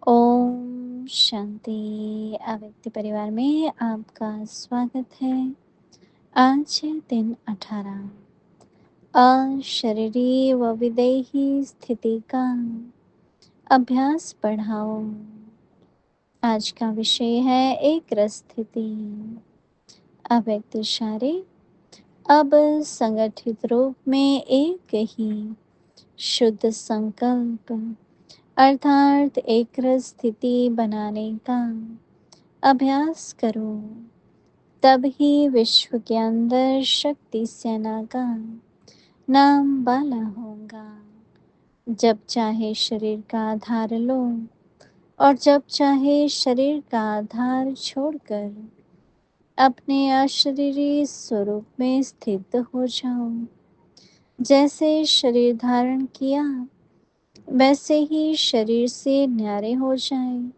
ओम शांति। अव्यक्त परिवार में आपका स्वागत है। आज है दिन 18 अशरीरी व विदेही स्थिति का अभ्यास बढ़ाओ। आज का विषय है एक रस स्थिति। अव्यक्त इशारे अब संगठित रूप में एक ही शुद्ध संकल्प अर्थात एक रस स्थिति बनाने का अभ्यास करो। तब ही विश्व के अंदर शक्ति सेना का नाम वाला होगा। जब चाहे शरीर का आधार लो और जब चाहे शरीर का आधार छोड़कर अपने अशरीरी स्वरूप में स्थित हो जाओ। जैसे शरीर धारण किया वैसे ही शरीर से न्यारे हो जाए।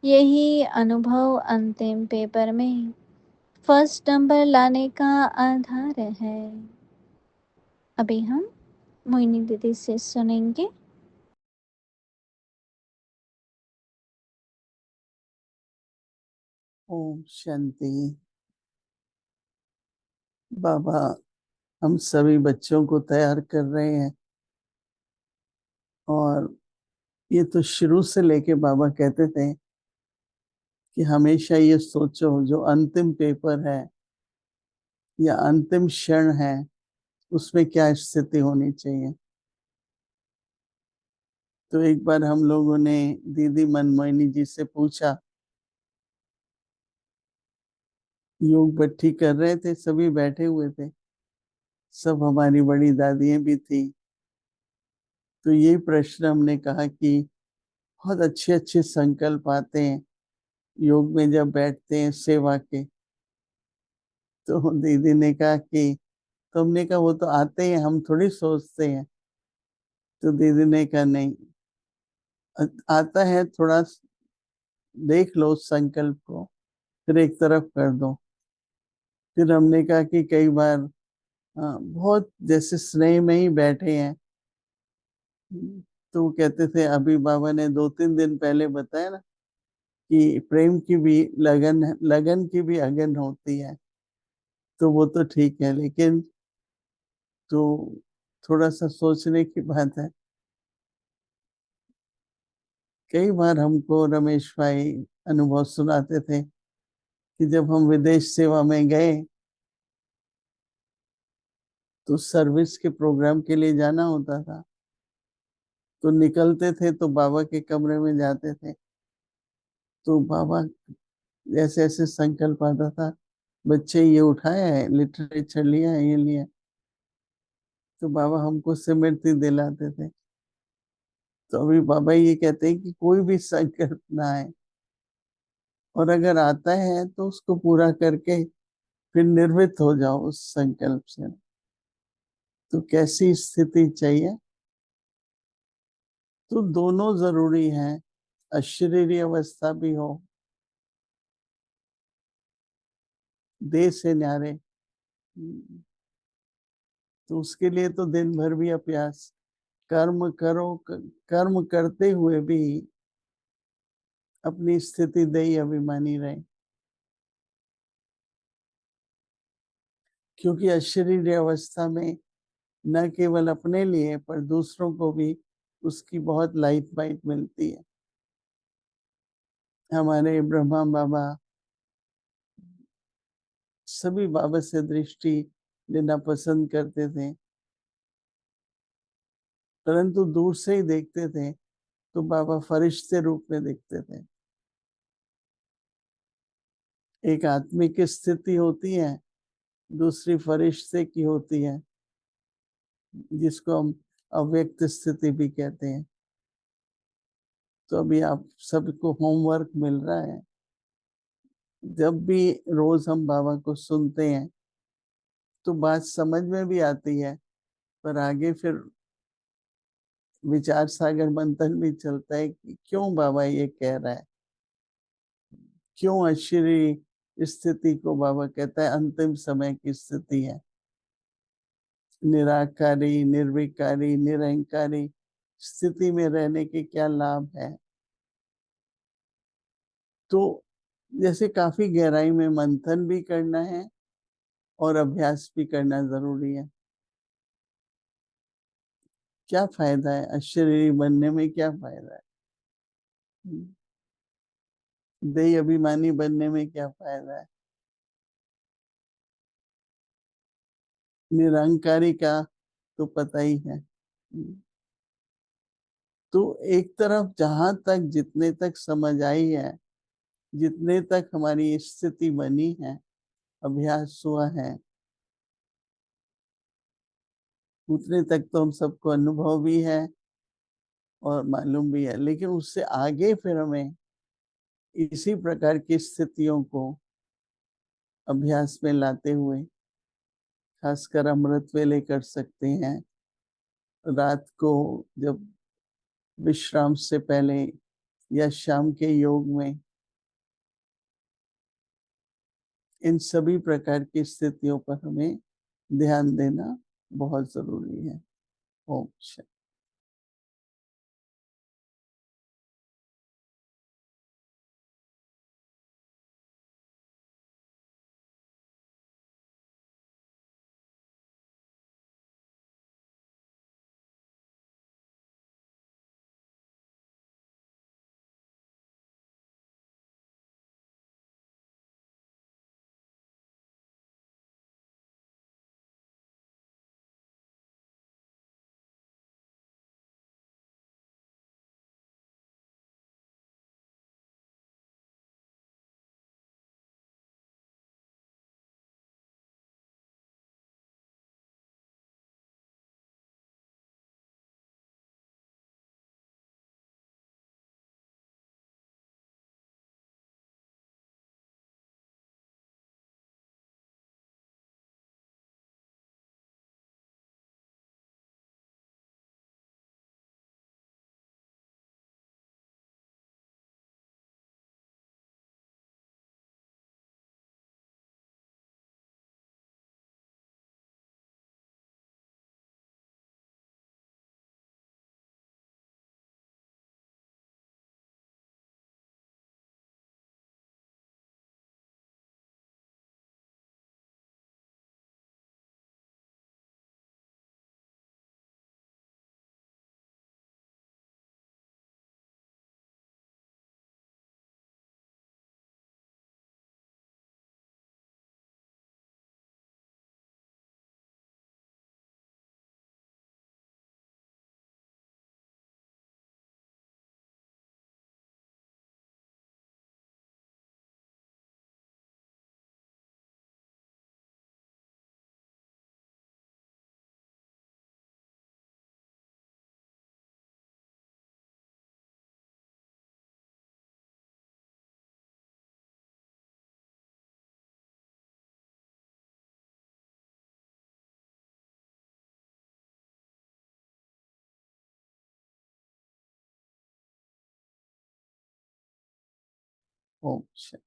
यही अनुभव अंतिम पेपर में फर्स्ट नंबर लाने का आधार है। अभी हम मोहिनी दीदी से सुनेंगे। ओम शांति। बाबा हम सभी बच्चों को तैयार कर रहे हैं और ये तो शुरू से लेके बाबा कहते थे कि हमेशा ये सोचो जो अंतिम पेपर है या अंतिम क्षण है उसमें क्या स्थिति होनी चाहिए। तो एक बार हम लोगों ने दीदी मनमोहिनी जी से पूछा, योग भट्टी कर रहे थे, सभी बैठे हुए थे, सब हमारी बड़ी दादियां भी थी। तो ये प्रश्न हमने कहा कि बहुत अच्छे अच्छे संकल्प आते हैं योग में जब बैठते हैं सेवा के। तो दीदी ने कहा कि तुमने कहा वो तो आते हैं, हम थोड़ी सोचते हैं। तो दीदी ने कहा नहीं, आता है, थोड़ा देख लो उस संकल्प को, फिर एक तरफ कर दो। फिर हमने कहा कि कई बार बहुत जैसे स्नेह में ही बैठे हैं, तो वो कहते थे, अभी बाबा ने 2-3 दिन पहले बताया ना कि प्रेम की भी लगन, लगन की भी अगन होती है। तो वो तो ठीक है, लेकिन तो थोड़ा सा सोचने की बात है। कई बार हमको रमेश भाई अनुभव सुनाते थे कि जब हम विदेश सेवा में गए तो सर्विस के प्रोग्राम के लिए जाना होता था। तो निकलते थे तो बाबा के कमरे में जाते थे। तो बाबा जैसे ऐसे संकल्प आता था, बच्चे ये उठाया है, लिटरेचर लिया है, ये लिया। तो बाबा हमको सिमरती दिलाते थे। तो अभी बाबा ये कहते हैं कि कोई भी संकल्प ना आए, और अगर आता है तो उसको पूरा करके फिर निर्मित हो जाओ उस संकल्प से। तो कैसी स्थिति चाहिए? तो दोनों जरूरी है। अशरीरी अवस्था भी हो, देह से न्यारे, तो उसके लिए तो दिन भर भी अभ्यास, कर्म करो, कर्म करते हुए भी अपनी स्थिति देही अभिमानी रहे। क्योंकि अशरीरी अवस्था में न केवल अपने लिए पर दूसरों को भी उसकी बहुत लाइट बाइट मिलती है। हमारे ब्रह्मा बाबा सभी बाबा से दृष्टि लेना पसंद करते थे, परंतु दूर से ही देखते थे तो बाबा फरिश्ते रूप में दिखते थे। एक आत्मिक स्थिति होती है, दूसरी फरिश्ते की होती है, जिसको हम अव्यक्त स्थिति भी कहते हैं। तो अभी आप सबको होमवर्क मिल रहा है। जब भी रोज हम बाबा को सुनते हैं तो बात समझ में भी आती है, पर आगे फिर विचार सागर मंथन भी चलता है कि क्यों बाबा ये कह रहा है, क्यों अशरीरी स्थिति को बाबा कहता है अंतिम समय की स्थिति है। निराकारी, निर्विकारी, निरंकारी स्थिति में रहने के क्या लाभ है। तो जैसे काफी गहराई में मंथन भी करना है और अभ्यास भी करना जरूरी है। क्या फायदा है अशरीरी बनने में, क्या फायदा है? देही अभिमानी बनने में क्या फायदा है? निरंकारी का तो पता ही है। तो एक तरफ जहां तक जितने तक समझ आई है, जितने तक हमारी स्थिति बनी है, अभ्यास हुआ है, उतने तक तो हम सबको अनुभव भी है और मालूम भी है। लेकिन उससे आगे फिर हमें इसी प्रकार की स्थितियों को अभ्यास में लाते हुए खासकर अमृत वेले कर सकते हैं। रात को जब विश्राम से पहले या शाम के योग में इन सभी प्रकार की स्थितियों पर हमें ध्यान देना बहुत जरूरी है। ओम शांति। ओम शांति।